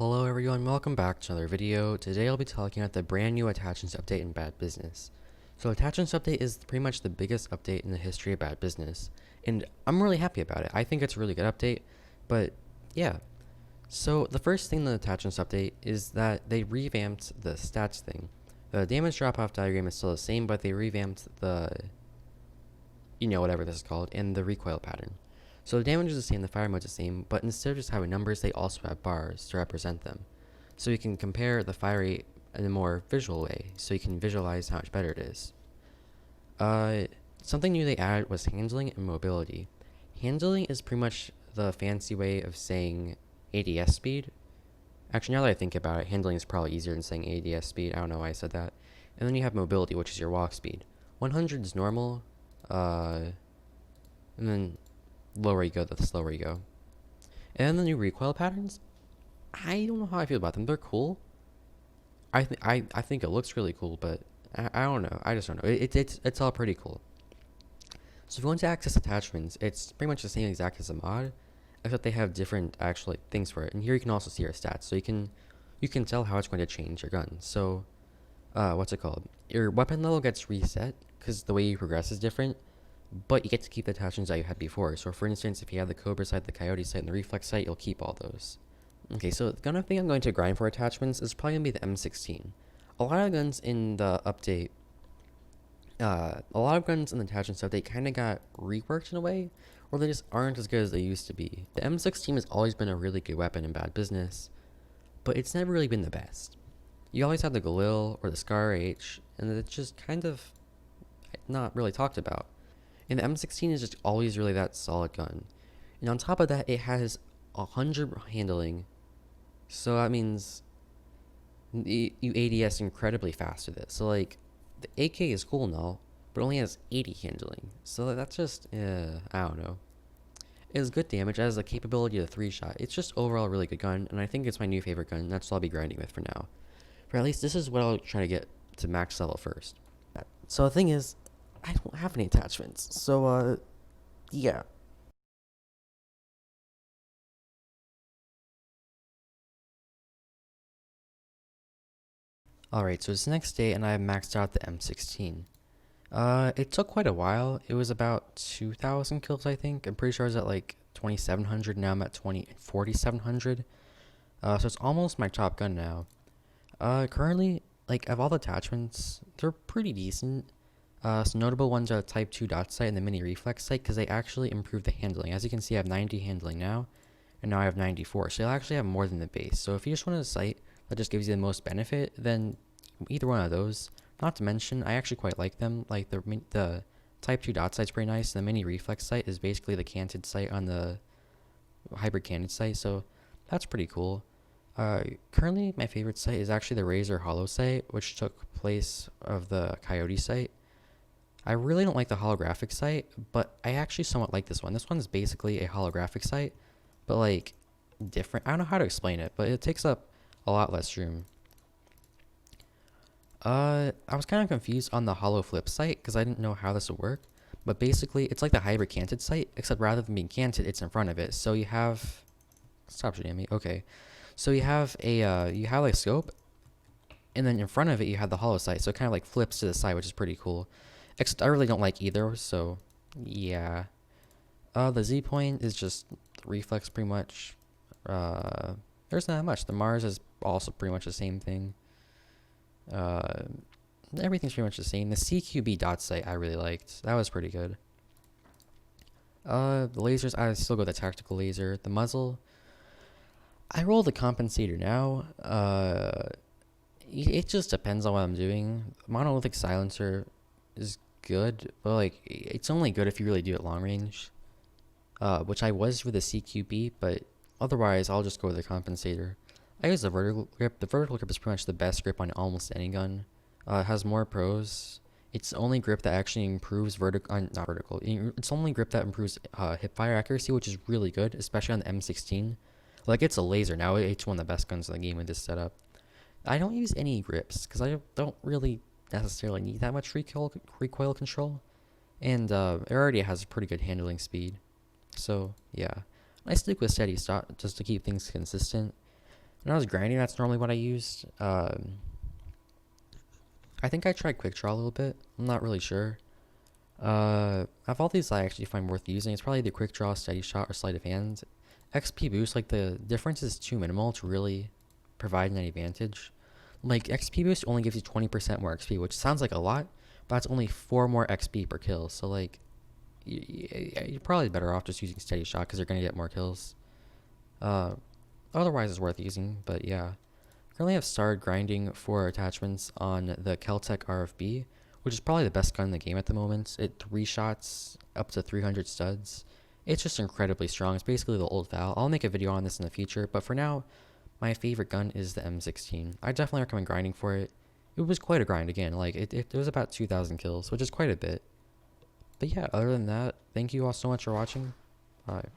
Hello everyone, welcome back to another video. Today I'll be talking about the brand new attachments update in Bad Business. So attachments update is pretty much the biggest update in the history of Bad Business, and I'm really happy about it. I think it's a really good update, but yeah. So the first thing in the attachments update is that they revamped the stats thing. The damage drop-off diagram is still the same, but they revamped the, whatever this is called, and the recoil pattern. So the damage is the same, the fire mode is the same, but instead of just having numbers, they also have bars to represent them. So you can compare the fire rate in a more visual way, so you can visualize how much better it is. Something new they added was handling and mobility. Handling is pretty much the fancy way of saying ADS speed. Actually, now that I think about it, handling is probably easier than saying ADS speed. I don't know why I said that. And then you have mobility, which is your walk speed. 100 is normal, and then lower you go, the slower you go. And then the new recoil patterns, I don't know how I feel about them. They're cool. I think it looks really cool, but I don't know. I just don't know. It's all pretty cool. So if you want to access attachments, it's pretty much the same exact as a mod, except they have different actual things for it. And here you can also see your stats, so you can tell how it's going to change your gun. So, what's it called? Your weapon level gets reset because the way you progress is different, but you get to keep the attachments that you had before. So for instance, if you have the Cobra sight, the Coyote sight, and the Reflex sight, you'll keep all those. Okay, so the gun I think I'm going to grind for attachments is probably going to be the M16. A lot of guns in the update, a lot of guns in the attachments update kind of got reworked in a way, or they just aren't as good as they used to be. The M16 has always been a really good weapon in Bad Business, but it's never really been the best. You always have the Galil or the Scar H, and it's just kind of not really talked about. And the M16 is just always really that solid gun. And on top of that, it has 100 handling, so that means you ADS incredibly fast with it. So like, the AK is cool and all, but only has 80 handling. So that's just, I don't know. It has good damage, it has the capability of the 3-shot. It's just overall a really good gun, and I think it's my new favorite gun, and that's what I'll be grinding with for now. Or at least this is what I'll try to get to max level first. So the thing is, I don't have any attachments, so yeah. Alright, so it's the next day and I have maxed out the M16. It took quite a while. It was about 2,000 kills, I think. I'm pretty sure I was at like 2,700, now I'm at 4,700. So it's almost my top gun now. Currently, like, of all the attachments, they're pretty decent. Some notable ones are the Type 2 dot sight and the mini reflex sight, because they actually improved the handling. As you can see, I have 90 handling now, and now I have 94. So you'll actually have more than the base. So if you just want a sight that just gives you the most benefit, then either one of those. Not to mention, I actually quite like them. Like the Type 2 dot sight's pretty nice. The mini reflex sight is basically the canted sight on the hybrid canted sight, so that's pretty cool. Currently, my favorite sight is actually the Razor Hollow sight, which took place of the Coyote sight. I really don't like the holographic sight, but I actually somewhat like this one. This one's basically a holographic sight, but like different. I don't know how to explain it, but it takes up a lot less room. I was kind of confused on the hollow flip sight because I didn't know how this would work, but basically it's like the hybrid canted sight, except rather than being canted, it's in front of it. So you have, stop shooting at me. Okay, so you have a scope, and then in front of it you have the hollow sight, so it kind of like flips to the side, which is pretty cool. Except I really don't like either, so yeah. The Z point is just reflex pretty much. There's not much. The Mars is also pretty much the same thing. Everything's pretty much the same. The CQB dot sight I really liked. That was pretty good. The lasers, I still go with the tactical laser. The muzzle, I roll the compensator now. It just depends on what I'm doing. Monolithic silencer is good, but like it's only good if you really do it long range. Which I was with the CQB, but otherwise I'll just go with the compensator. I use the vertical grip. The vertical grip is pretty much the best grip on almost any gun. It has more pros. It's the only grip that actually improves not vertical. It's the only grip that improves hip fire accuracy, which is really good, especially on the M16. Like, it's a laser now. It's one of the best guns in the game with this setup. I don't use any grips because I don't really necessarily need that much recoil control, and it already has pretty good handling speed. So yeah, I stick with steady shot just to keep things consistent. When I was grinding, that's normally what I used. I think I tried quick draw a little bit. I'm not really sure. Of all these I actually find worth using, it's probably the quick draw, steady shot, or sleight of hand. XP boost, like the difference is too minimal to really provide any advantage. Like XP boost only gives you 20% more XP, which sounds like a lot, but that's only 4 more XP per kill. So like, you're probably better off just using steady shot because you're gonna get more kills. Uh, Otherwise, it's worth using. But yeah, currently I've started grinding for attachments on the Keltec RFB, which is probably the best gun in the game at the moment. It 3 shots up to 300 studs. It's just incredibly strong. It's basically the old Val. I'll make a video on this in the future, but for now, my favorite gun is the M16. I definitely recommend grinding for it. It was quite a grind again. Like it was about 2,000 kills, which is quite a bit. But yeah, other than that, thank you all so much for watching. Bye.